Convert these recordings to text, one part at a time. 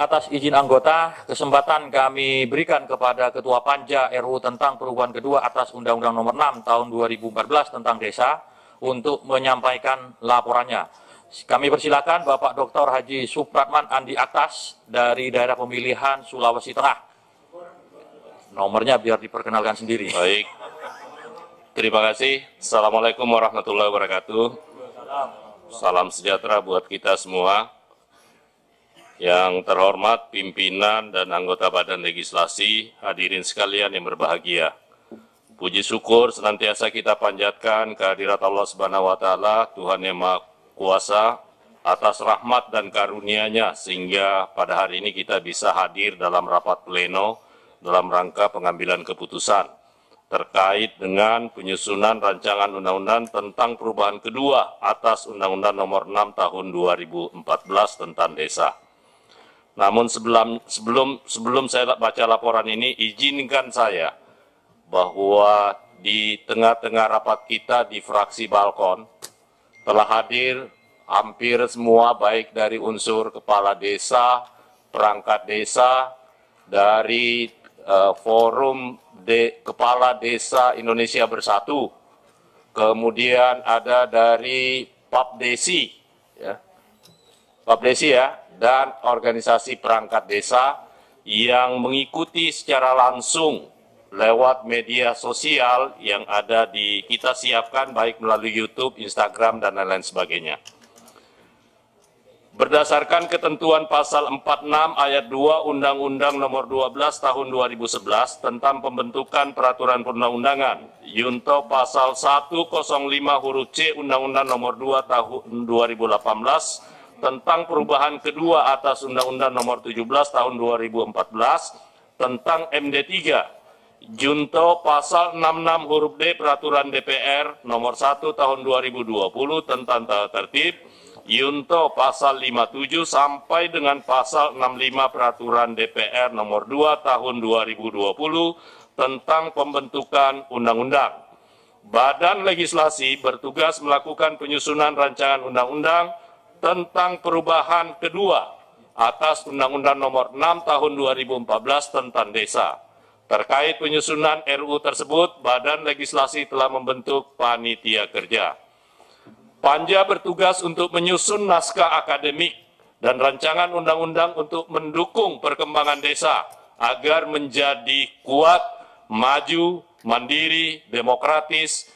atas izin anggota, kesempatan kami berikan kepada Ketua Panja RUU tentang perubahan kedua atas Undang-Undang Nomor 6 Tahun 2014 tentang Desa untuk menyampaikan laporannya. Kami persilakan Bapak Dr. Haji Supratman Andi Aktas dari daerah pemilihan Sulawesi Tengah. Nomornya biar diperkenalkan sendiri. Baik, terima kasih. Assalamualaikum warahmatullahi wabarakatuh. Salam sejahtera buat kita semua. Yang terhormat pimpinan dan anggota Badan Legislasi, hadirin sekalian yang berbahagia. Puji syukur senantiasa kita panjatkan kehadirat Allah Subhanahu wa Ta'ala, Tuhan yang Maha Kuasa, atas rahmat dan karunia-Nya sehingga pada hari ini kita bisa hadir dalam rapat pleno dalam rangka pengambilan keputusan terkait dengan penyusunan rancangan undang-undang tentang perubahan kedua atas Undang-Undang Nomor 6 Tahun 2014 tentang Desa. Namun sebelum saya baca laporan ini, izinkan saya bahwa di tengah-tengah rapat kita di fraksi Balkon telah hadir hampir semua, baik dari unsur kepala desa, perangkat desa, dari forum Kepala Desa Indonesia Bersatu, kemudian ada dari PAPDESI, dan organisasi perangkat desa yang mengikuti secara langsung lewat media sosial yang ada kita siapkan baik melalui YouTube, Instagram, dan lain-lain sebagainya. Berdasarkan ketentuan pasal 46 ayat 2 Undang-Undang Nomor 12 Tahun 2011 tentang pembentukan peraturan perundang-undangan, Yunto pasal 105 huruf C Undang-Undang Nomor 2 Tahun 2018 tentang perubahan kedua atas Undang-Undang Nomor 17 Tahun 2014 tentang MD3, Junto pasal 66 huruf D Peraturan DPR Nomor 1 Tahun 2020 tentang tata tertib, Yunto pasal 57 sampai dengan pasal 65 Peraturan DPR Nomor 2 Tahun 2020 tentang pembentukan undang-undang. Badan Legislasi bertugas melakukan penyusunan rancangan undang-undang tentang perubahan kedua atas Undang-Undang Nomor 6 Tahun 2014 tentang Desa. Terkait penyusunan RUU tersebut, Badan Legislasi telah membentuk panitia kerja. Panja bertugas untuk menyusun naskah akademik dan rancangan undang-undang untuk mendukung perkembangan desa agar menjadi kuat, maju, mandiri, demokratis,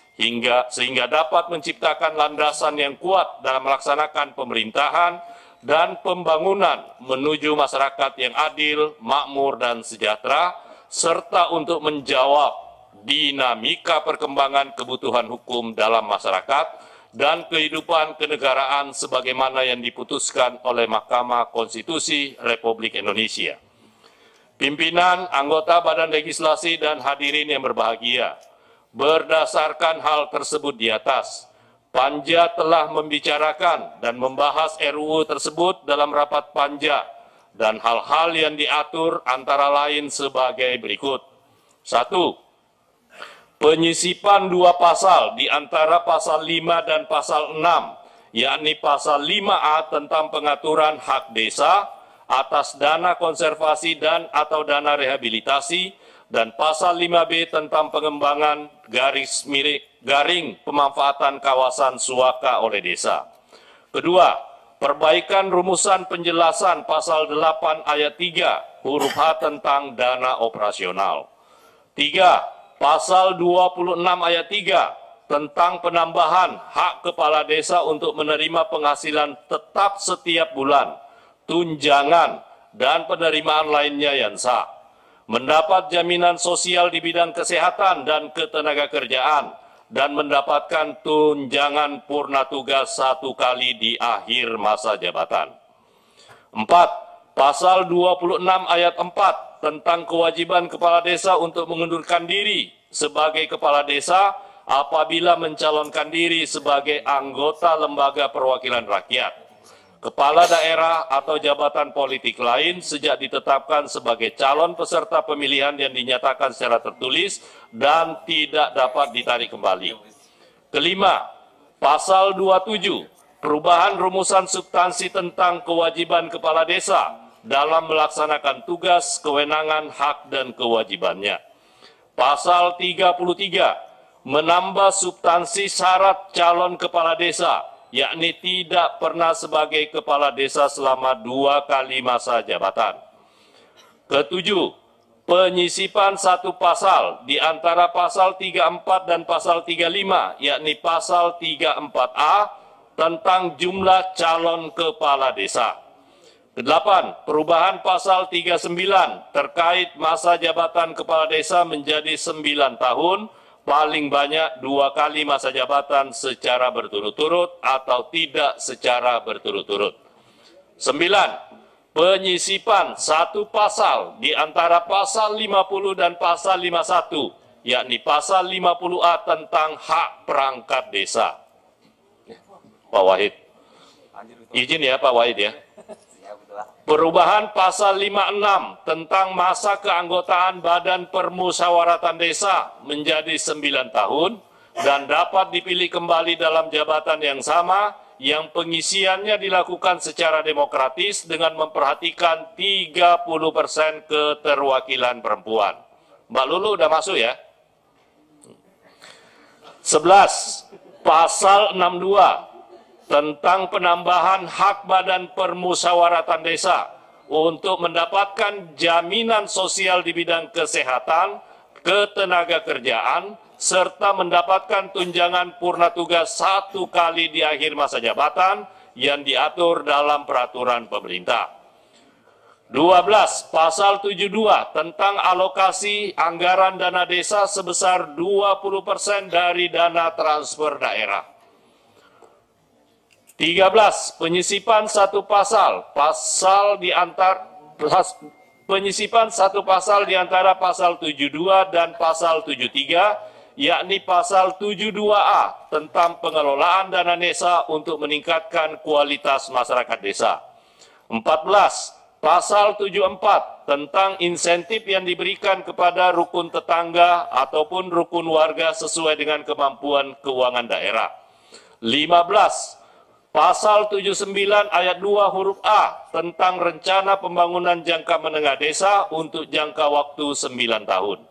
sehingga dapat menciptakan landasan yang kuat dalam melaksanakan pemerintahan dan pembangunan menuju masyarakat yang adil, makmur, dan sejahtera, serta untuk menjawab dinamika perkembangan kebutuhan hukum dalam masyarakat dan kehidupan kenegaraan sebagaimana yang diputuskan oleh Mahkamah Konstitusi Republik Indonesia. Pimpinan, anggota Badan Legislasi, dan hadirin yang berbahagia, berdasarkan hal tersebut di atas, Panja telah membicarakan dan membahas RUU tersebut dalam rapat Panja, dan hal-hal yang diatur antara lain sebagai berikut. 1. Penyisipan dua pasal di antara pasal 5 dan pasal 6, yakni pasal 5A tentang pengaturan hak desa atas dana konservasi dan atau dana rehabilitasi, dan pasal 5B tentang pengembangan garing pemanfaatan kawasan suaka oleh desa. Kedua, perbaikan rumusan penjelasan pasal 8 ayat 3 huruf H tentang dana operasional. 3. Pasal 26 ayat 3 tentang penambahan hak kepala desa untuk menerima penghasilan tetap setiap bulan, tunjangan, dan penerimaan lainnya yang sah, mendapat jaminan sosial di bidang kesehatan dan ketenagakerjaan, dan mendapatkan tunjangan purna tugas 1 kali di akhir masa jabatan. 4. Pasal 26 ayat 4 tentang kewajiban kepala desa untuk mengundurkan diri sebagai kepala desa apabila mencalonkan diri sebagai anggota lembaga perwakilan rakyat, kepala daerah atau jabatan politik lain sejak ditetapkan sebagai calon peserta pemilihan yang dinyatakan secara tertulis dan tidak dapat ditarik kembali. Kelima, pasal 27, perubahan rumusan substansi tentang kewajiban kepala desa dalam melaksanakan tugas, kewenangan, hak, dan kewajibannya. Pasal 33 menambah substansi syarat calon kepala desa, yakni tidak pernah sebagai kepala desa selama 2 kali masa jabatan. Ketujuh, penyisipan satu pasal di antara pasal 34 dan pasal 35, yakni pasal 34A tentang jumlah calon kepala desa. Kedelapan, perubahan pasal 39 terkait masa jabatan kepala desa menjadi 9 tahun, paling banyak 2 kali masa jabatan secara berturut-turut atau tidak secara berturut-turut. 9. Penyisipan satu pasal di antara pasal 50 dan pasal 51, yakni pasal 50A tentang hak perangkat desa. Pak Wahid. Izin ya Pak Wahid ya. Perubahan pasal 56 tentang masa keanggotaan Badan Permusyawaratan Desa menjadi 9 tahun dan dapat dipilih kembali dalam jabatan yang sama yang pengisiannya dilakukan secara demokratis dengan memperhatikan 30% keterwakilan perempuan. Mbak Lulu udah masuk ya? 11. Pasal 62 tentang penambahan hak Badan Permusyawaratan Desa untuk mendapatkan jaminan sosial di bidang kesehatan, ketenagakerjaan, serta mendapatkan tunjangan purna tugas 1 kali di akhir masa jabatan yang diatur dalam peraturan pemerintah. 12. Pasal 72 tentang alokasi anggaran dana desa sebesar 20% dari dana transfer daerah. 13. Penyisipan satu pasal di antara pasal 72 dan pasal 73, yakni pasal 72A tentang pengelolaan dana desa untuk meningkatkan kualitas masyarakat desa. 14. Pasal 74 tentang insentif yang diberikan kepada rukun tetangga ataupun rukun warga sesuai dengan kemampuan keuangan daerah. 15. Pasal 79 ayat 2 huruf A tentang rencana pembangunan jangka menengah desa untuk jangka waktu 9 tahun.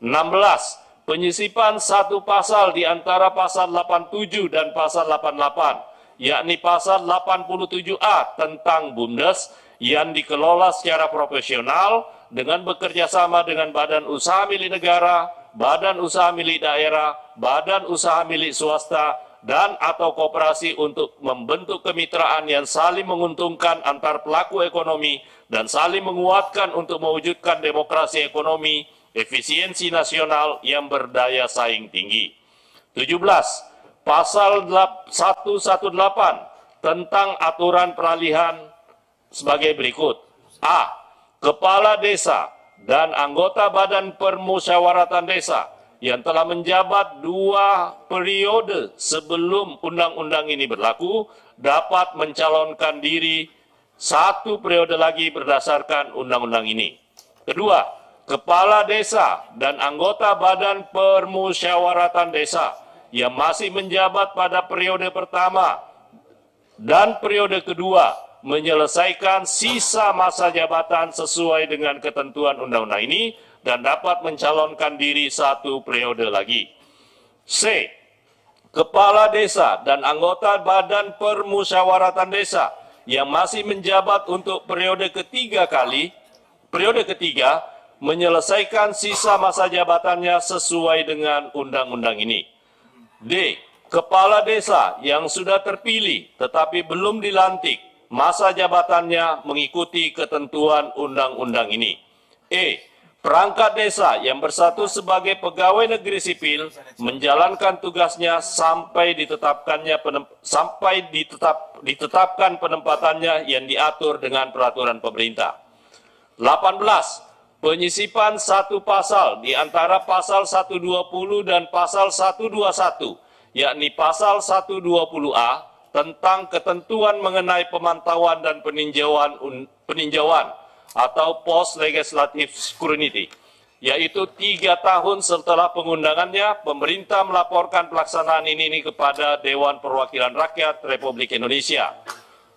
16. Penyisipan satu pasal di antara pasal 87 dan pasal 88, yakni pasal 87A tentang BUMDes yang dikelola secara profesional dengan bekerja sama dengan badan usaha milik negara, badan usaha milik daerah, badan usaha milik swasta, dan atau koperasi untuk membentuk kemitraan yang saling menguntungkan antar pelaku ekonomi dan saling menguatkan untuk mewujudkan demokrasi ekonomi, efisiensi nasional yang berdaya saing tinggi. 17. Pasal 118 tentang aturan peralihan sebagai berikut. A. Kepala desa dan anggota Badan Permusyawaratan Desa yang telah menjabat 2 periode sebelum undang-undang ini berlaku dapat mencalonkan diri 1 periode lagi berdasarkan undang-undang ini. Kedua, kepala desa dan anggota Badan Permusyawaratan Desa yang masih menjabat pada periode pertama dan periode kedua menyelesaikan sisa masa jabatan sesuai dengan ketentuan undang-undang ini dan dapat mencalonkan diri 1 periode lagi. C. Kepala desa dan anggota Badan Permusyawaratan Desa yang masih menjabat untuk periode ketiga menyelesaikan sisa masa jabatannya sesuai dengan undang-undang ini. D. Kepala desa yang sudah terpilih tetapi belum dilantik, masa jabatannya mengikuti ketentuan undang-undang ini. E. Perangkat desa yang bersatu sebagai pegawai negeri sipil menjalankan tugasnya sampai ditetapkan penempatannya yang diatur dengan peraturan pemerintah. 18. Penyisipan satu pasal di antara pasal 120 dan pasal 121, yakni pasal 120A tentang ketentuan mengenai pemantauan dan peninjauan atau Post Legislative Scrutiny, yaitu 3 tahun setelah pengundangannya, pemerintah melaporkan pelaksanaan ini kepada Dewan Perwakilan Rakyat Republik Indonesia.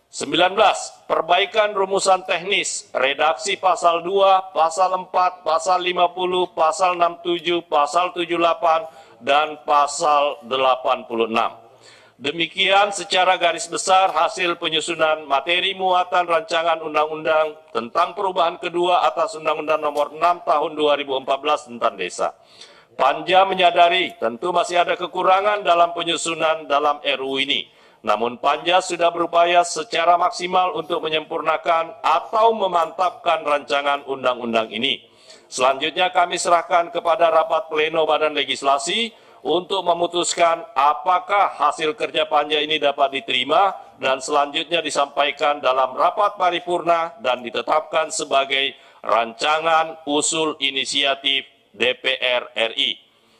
19. Perbaikan rumusan teknis, redaksi pasal 2, pasal 4, pasal 50, pasal 67, pasal 78, dan pasal 86. Demikian secara garis besar hasil penyusunan materi muatan rancangan undang-undang tentang perubahan kedua atas Undang-Undang Nomor 6 Tahun 2014 tentang Desa. Panja menyadari tentu masih ada kekurangan dalam penyusunan dalam RUU ini. Namun Panja sudah berupaya secara maksimal untuk menyempurnakan atau memantapkan rancangan undang-undang ini. Selanjutnya kami serahkan kepada rapat pleno Badan Legislasi untuk memutuskan apakah hasil kerja Panja ini dapat diterima dan selanjutnya disampaikan dalam rapat paripurna dan ditetapkan sebagai rancangan usul inisiatif DPR RI.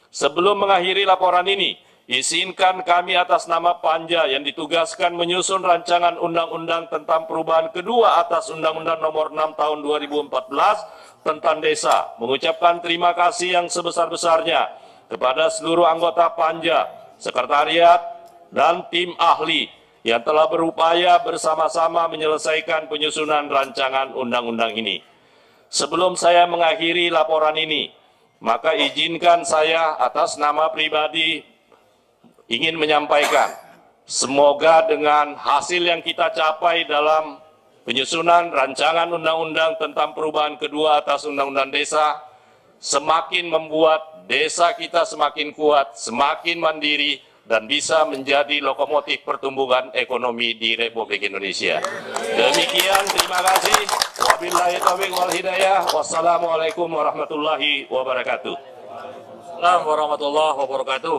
Sebelum mengakhiri laporan ini, izinkan kami atas nama Panja yang ditugaskan menyusun rancangan undang-undang tentang perubahan kedua atas Undang-Undang Nomor 6 Tahun 2014 tentang Desa, mengucapkan terima kasih yang sebesar-besarnya kepada seluruh anggota Panja, sekretariat, dan tim ahli yang telah berupaya bersama-sama menyelesaikan penyusunan rancangan undang-undang ini. Sebelum saya mengakhiri laporan ini, maka izinkan saya atas nama pribadi ingin menyampaikan, semoga dengan hasil yang kita capai dalam penyusunan rancangan undang-undang tentang perubahan kedua atas Undang-Undang Desa, semakin membuat desa kita semakin kuat, semakin mandiri, dan bisa menjadi lokomotif pertumbuhan ekonomi di Republik Indonesia. Demikian, terima kasih. Wabillahi taufiq wal hidayah. Wassalamualaikum warahmatullahi wabarakatuh. Assalamualaikum warahmatullahi wabarakatuh.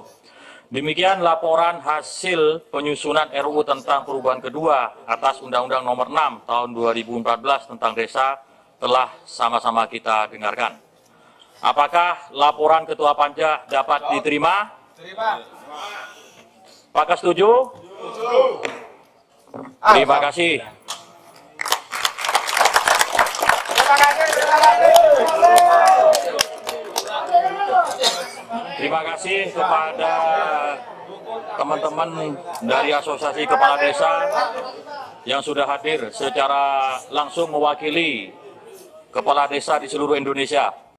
Demikian laporan hasil penyusunan RUU tentang perubahan kedua atas Undang-Undang Nomor 6 Tahun 2014 tentang Desa telah sama-sama kita dengarkan. Apakah laporan Ketua Panja dapat diterima? Terima. Apakah setuju? Setuju. Terima kasih. Terima kasih kepada teman-teman dari Asosiasi Kepala Desa yang sudah hadir secara langsung mewakili kepala desa di seluruh Indonesia.